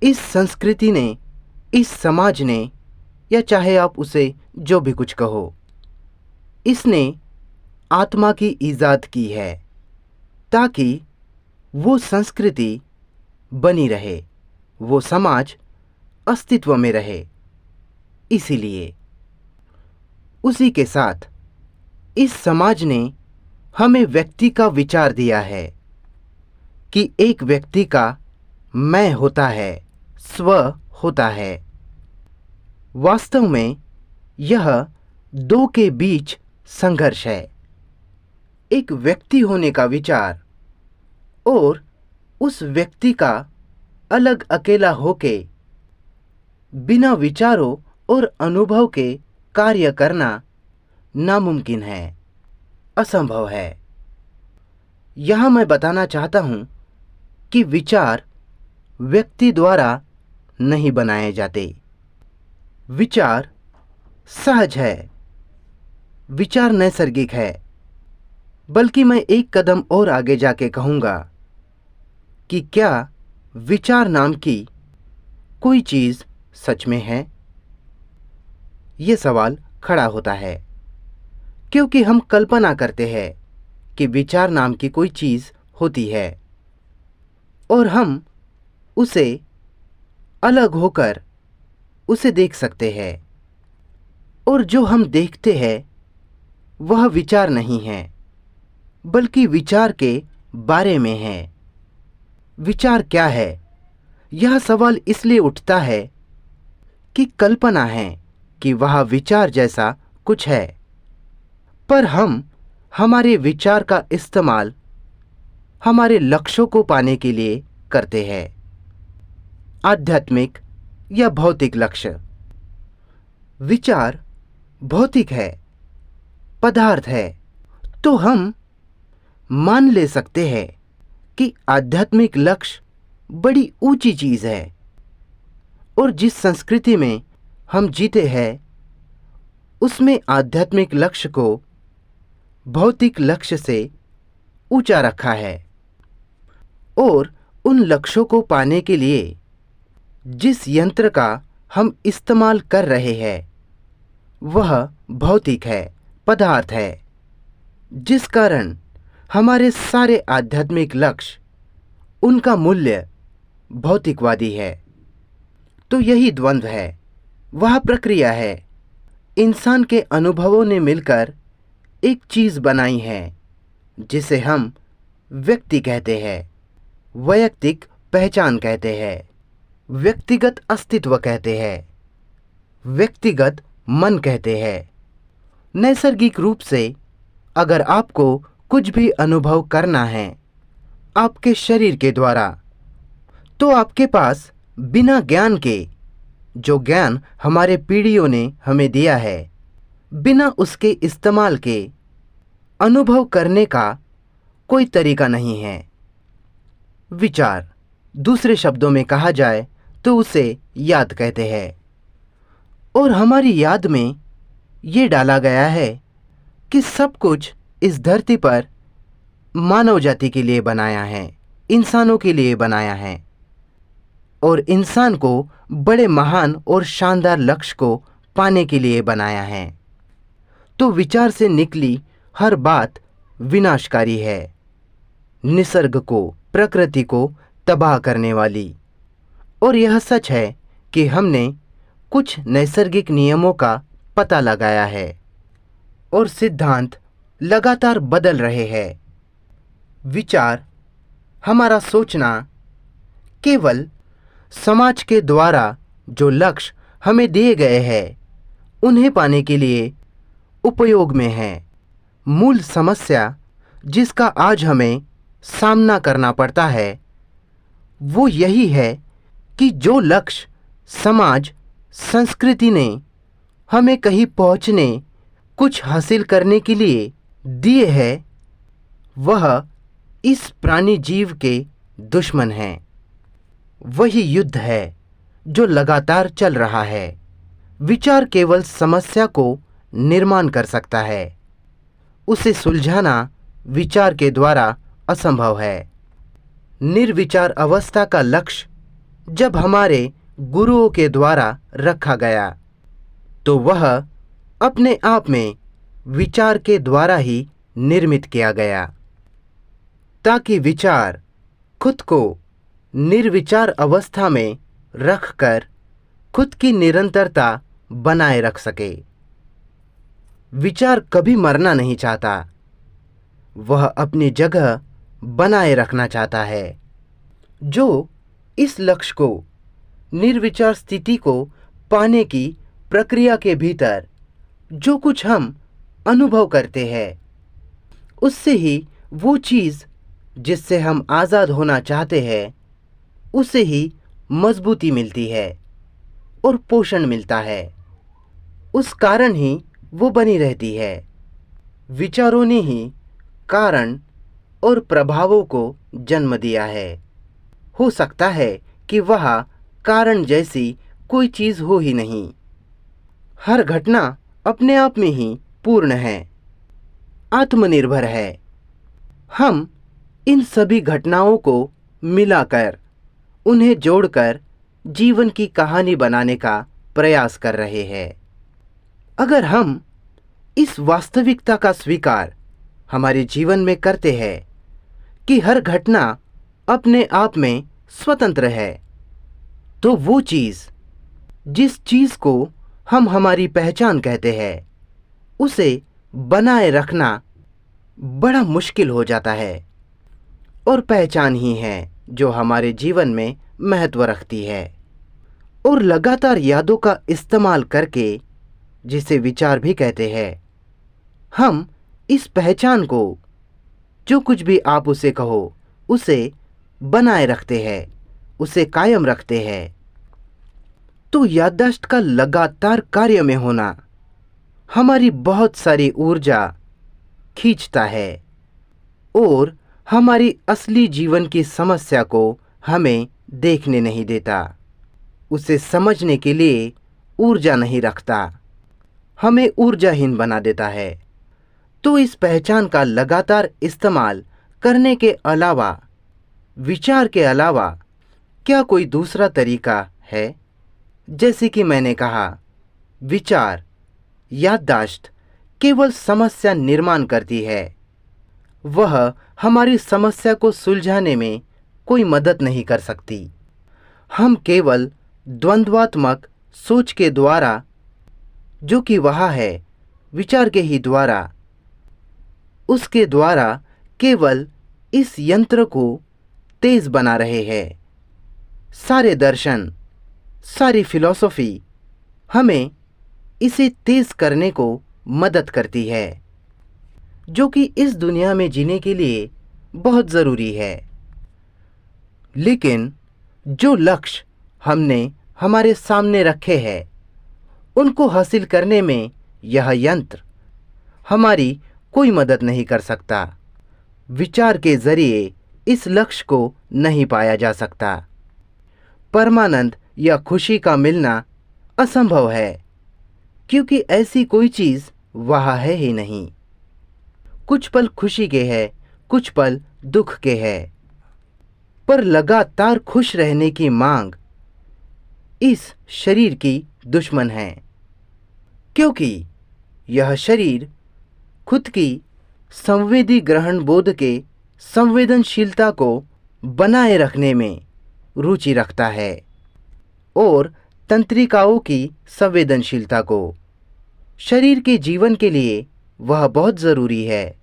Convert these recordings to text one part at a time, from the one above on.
इस संस्कृति ने, इस समाज ने, या चाहे आप उसे जो भी कुछ कहो, इसने आत्मा की ईजाद की है ताकि वो संस्कृति बनी रहे, वो समाज अस्तित्व में रहे। इसीलिए उसी के साथ इस समाज ने हमें व्यक्ति का विचार दिया है कि एक व्यक्ति का मैं होता है, स्व होता है। वास्तव में यह दो के बीच संघर्ष है, एक व्यक्ति होने का विचार और उस व्यक्ति का अलग अकेला होके बिना विचारों और अनुभव के कार्य करना नामुमकिन है, असंभव है। यहां मैं बताना चाहता हूं कि विचार व्यक्ति द्वारा नहीं बनाए जाते। विचार सहज है, विचार नैसर्गिक है। बल्कि मैं एक कदम और आगे जाके कहूंगा कि क्या विचार नाम की कोई चीज सच में है? ये सवाल खड़ा होता है क्योंकि हम कल्पना करते हैं कि विचार नाम की कोई चीज होती है और हम उसे अलग होकर उसे देख सकते हैं, और जो हम देखते हैं वह विचार नहीं है बल्कि विचार के बारे में है। विचार क्या है? यह सवाल इसलिए उठता है कि कल्पना है कि वह विचार जैसा कुछ है, पर हम हमारे विचार का इस्तेमाल हमारे लक्ष्यों को पाने के लिए करते हैं, आध्यात्मिक या भौतिक लक्ष्य। विचार भौतिक है, पदार्थ है, तो हम मान ले सकते हैं कि आध्यात्मिक लक्ष्य बड़ी ऊंची चीज है, और जिस संस्कृति में हम जीते हैं उसमें आध्यात्मिक लक्ष्य को भौतिक लक्ष्य से ऊंचा रखा है, और उन लक्ष्यों को पाने के लिए जिस यंत्र का हम इस्तेमाल कर रहे हैं वह भौतिक है, पदार्थ है, जिस कारण हमारे सारे आध्यात्मिक लक्ष्य, उनका मूल्य भौतिकवादी है। तो यही द्वंद्व है, वह प्रक्रिया है। इंसान के अनुभवों ने मिलकर एक चीज बनाई है जिसे हम व्यक्ति कहते हैं, वैयक्तिक पहचान कहते हैं, व्यक्तिगत अस्तित्व कहते हैं, व्यक्तिगत मन कहते हैं। नैसर्गिक रूप से अगर आपको कुछ भी अनुभव करना है आपके शरीर के द्वारा, तो आपके पास बिना ज्ञान के, जो ज्ञान हमारे पीढ़ियों ने हमें दिया है, बिना उसके इस्तेमाल के अनुभव करने का कोई तरीका नहीं है। विचार, दूसरे शब्दों में कहा जाए तो उसे याद कहते हैं, और हमारी याद में ये डाला गया है कि सब कुछ इस धरती पर मानव जाति के लिए बनाया है, इंसानों के लिए बनाया है, और इंसान को बड़े महान और शानदार लक्ष्य को पाने के लिए बनाया है। तो विचार से निकली हर बात विनाशकारी है, निसर्ग को, प्रकृति को तबाह करने वाली। और यह सच है कि हमने कुछ नैसर्गिक नियमों का पता लगाया है और सिद्धांत लगातार बदल रहे हैं। विचार, हमारा सोचना, केवल समाज के द्वारा जो लक्ष्य हमें दिए गए हैं उन्हें पाने के लिए उपयोग में है। मूल समस्या जिसका आज हमें सामना करना पड़ता है वो यही है कि जो लक्ष्य समाज, संस्कृति ने हमें कहीं पहुंचने, कुछ हासिल करने के लिए दिए हैं, वह इस प्राणी जीव के दुश्मन हैं। वही युद्ध है जो लगातार चल रहा है। विचार केवल समस्या को निर्माण कर सकता है, उसे सुलझाना विचार के द्वारा असंभव है। निर्विचार अवस्था का लक्ष्य जब हमारे गुरुओं के द्वारा रखा गया, तो वह अपने आप में विचार के द्वारा ही निर्मित किया गया, ताकि विचार खुद को निर्विचार अवस्था में रखकर खुद की निरंतरता बनाए रख सके। विचार कभी मरना नहीं चाहता, वह अपनी जगह बनाए रखना चाहता है। जो इस लक्ष्य को, निर्विचार स्थिति को पाने की प्रक्रिया के भीतर जो कुछ हम अनुभव करते हैं, उससे ही वो चीज़ जिससे हम आज़ाद होना चाहते हैं, उसे ही मजबूती मिलती है और पोषण मिलता है। उस कारण ही वो बनी रहती है। विचारों ने ही कारण और प्रभावों को जन्म दिया है। हो सकता है कि वह कारण जैसी कोई चीज़ हो ही नहीं। हर घटना अपने आप में ही पूर्ण है, आत्मनिर्भर है। हम इन सभी घटनाओं को मिलाकर, उन्हें जोड़कर जीवन की कहानी बनाने का प्रयास कर रहे हैं। अगर हम इस वास्तविकता का स्वीकार हमारे जीवन में करते हैं कि हर घटना अपने आप में स्वतंत्र है, तो वो चीज़, जिस चीज़ को हम हमारी पहचान कहते हैं, उसे बनाए रखना बड़ा मुश्किल हो जाता है। और पहचान ही है जो हमारे जीवन में महत्व रखती है। और लगातार यादों का इस्तेमाल करके, जिसे विचार भी कहते हैं, हम इस पहचान को, जो कुछ भी आप उसे कहो, उसे बनाए रखते हैं, उसे कायम रखते हैं। तो याददाश्त का लगातार कार्य में होना हमारी बहुत सारी ऊर्जा खींचता है और हमारी असली जीवन की समस्या को हमें देखने नहीं देता, उसे समझने के लिए ऊर्जा नहीं रखता, हमें ऊर्जाहीन बना देता है। तो इस पहचान का लगातार इस्तेमाल करने के अलावा, विचार के अलावा, क्या कोई दूसरा तरीका है? जैसे कि मैंने कहा, विचार, याददाश्त केवल समस्या निर्माण करती है। वह हमारी समस्या को सुलझाने में कोई मदद नहीं कर सकती। हम केवल द्वंद्वात्मक सोच के द्वारा, जो कि वह है, विचार के ही द्वारा, उसके द्वारा केवल इस यंत्र को तेज बना रहे हैं। सारे दर्शन, सारी फिलॉसफी हमें इसे तेज करने को मदद करती है, जो कि इस दुनिया में जीने के लिए बहुत ज़रूरी है। लेकिन जो लक्ष्य हमने हमारे सामने रखे हैं, उनको हासिल करने में यह यंत्र हमारी कोई मदद नहीं कर सकता। विचार के जरिए इस लक्ष्य को नहीं पाया जा सकता। परमानंद या खुशी का मिलना असंभव है, क्योंकि ऐसी कोई चीज़ वहाँ है ही नहीं। कुछ पल खुशी के हैं, कुछ पल दुख के हैं, पर लगातार खुश रहने की मांग इस शरीर की दुश्मन है, क्योंकि यह शरीर खुद की संवेदी ग्रहण बोध के संवेदनशीलता को बनाए रखने में रुचि रखता है और तंत्रिकाओं की संवेदनशीलता को। शरीर के जीवन के लिए वह बहुत ज़रूरी है।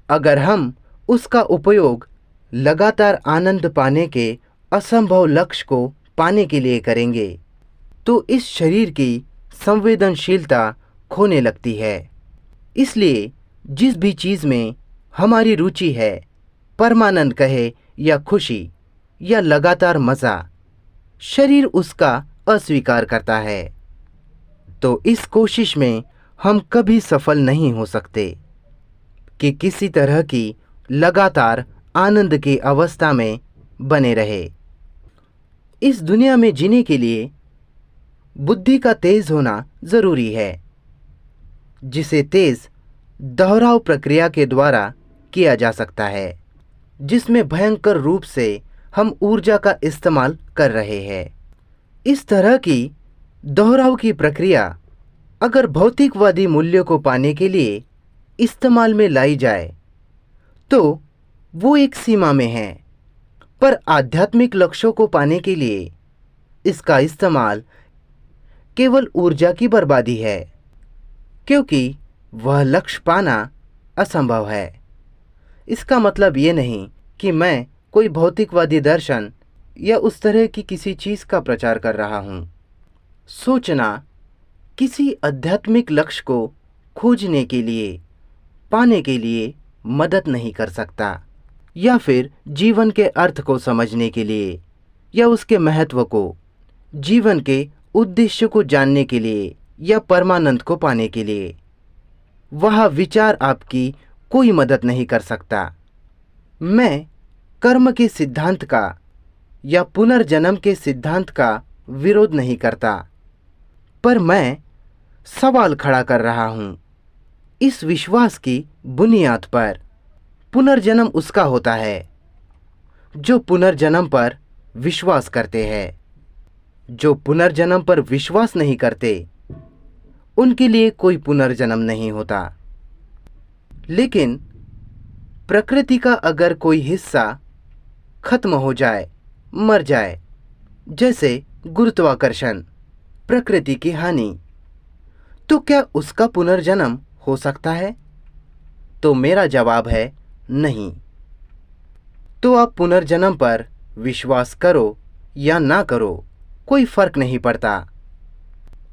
अगर हम उसका उपयोग लगातार आनंद पाने के असंभव लक्ष्य को पाने के लिए करेंगे, तो इस शरीर की संवेदनशीलता खोने लगती है। इसलिए जिस भी चीज़ में हमारी रुचि है, परमानंद कहे या खुशी या लगातार मज़ा, शरीर उसका अस्वीकार करता है। तो इस कोशिश में हम कभी सफल नहीं हो सकते कि किसी तरह की लगातार आनंद की अवस्था में बने रहे। इस दुनिया में जीने के लिए बुद्धि का तेज होना ज़रूरी है, जिसे तेज दोहराव प्रक्रिया के द्वारा किया जा सकता है, जिसमें भयंकर रूप से हम ऊर्जा का इस्तेमाल कर रहे हैं। इस तरह की दोहराव की प्रक्रिया अगर भौतिकवादी मूल्यों को पाने के लिए इस्तेमाल में लाई जाए तो वो एक सीमा में है, पर आध्यात्मिक लक्ष्यों को पाने के लिए इसका इस्तेमाल केवल ऊर्जा की बर्बादी है, क्योंकि वह लक्ष्य पाना असंभव है। इसका मतलब ये नहीं कि मैं कोई भौतिकवादी दर्शन या उस तरह की किसी चीज का प्रचार कर रहा हूं। सोचना किसी आध्यात्मिक लक्ष्य को खोजने के लिए, पाने के लिए मदद नहीं कर सकता, या फिर जीवन के अर्थ को समझने के लिए या उसके महत्व को, जीवन के उद्देश्य को जानने के लिए या परमानंद को पाने के लिए। वह विचार आपकी कोई मदद नहीं कर सकता। मैं कर्म के सिद्धांत का या पुनर्जन्म के सिद्धांत का विरोध नहीं करता, पर मैं सवाल खड़ा कर रहा हूं इस विश्वास की बुनियाद पर। पुनर्जन्म उसका होता है जो पुनर्जन्म पर विश्वास करते हैं। जो पुनर्जन्म पर विश्वास नहीं करते उनके लिए कोई पुनर्जन्म नहीं होता। लेकिन प्रकृति का अगर कोई हिस्सा खत्म हो जाए, मर जाए, जैसे गुरुत्वाकर्षण, प्रकृति की हानि, तो क्या उसका पुनर्जन्म हो सकता है? तो मेरा जवाब है नहीं। तो आप पुनर्जन्म पर विश्वास करो या ना करो, कोई फर्क नहीं पड़ता।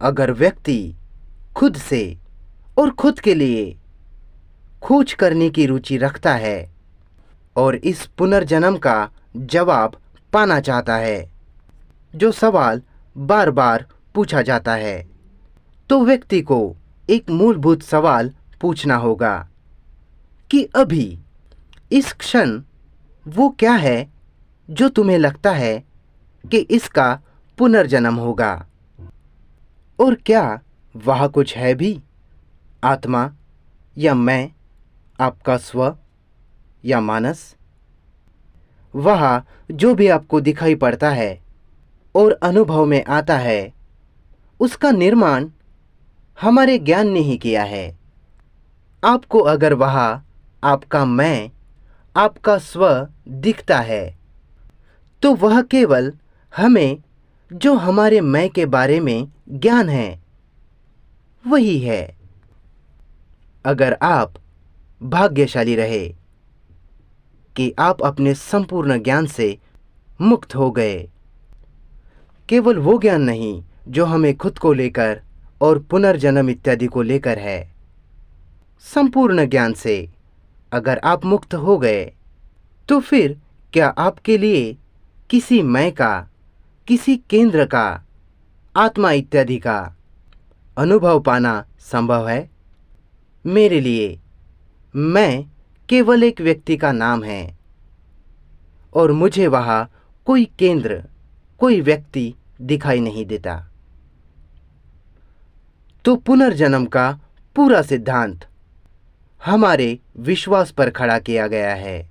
अगर व्यक्ति खुद से और खुद के लिए खोज करने की रुचि रखता है और इस पुनर्जन्म का जवाब पाना चाहता है, जो सवाल बार बार पूछा जाता है, तो व्यक्ति को एक मूलभूत सवाल पूछना होगा कि अभी इस क्षण वो क्या है जो तुम्हें लगता है कि इसका पुनर्जन्म होगा, और क्या वह कुछ है भी, आत्मा या मैं, आपका स्व या मानस। वह जो भी आपको दिखाई पड़ता है और अनुभव में आता है, उसका निर्माण हमारे ज्ञान ने ही किया है। आपको अगर वह आपका मैं, आपका स्व दिखता है, तो वह केवल हमें जो हमारे मैं के बारे में ज्ञान है वही है। अगर आप भाग्यशाली रहे कि आप अपने संपूर्ण ज्ञान से मुक्त हो गए, केवल वो ज्ञान नहीं जो हमें खुद को लेकर और पुनर्जन्म इत्यादि को लेकर है, संपूर्ण ज्ञान से अगर आप मुक्त हो गए, तो फिर क्या आपके लिए किसी मैं का, किसी केंद्र का, आत्मा इत्यादि का अनुभव पाना संभव है? मेरे लिए मैं केवल एक व्यक्ति का नाम है और मुझे वहां कोई केंद्र, कोई व्यक्ति दिखाई नहीं देता। तो पुनर्जन्म का पूरा सिद्धांत हमारे विश्वास पर खड़ा किया गया है।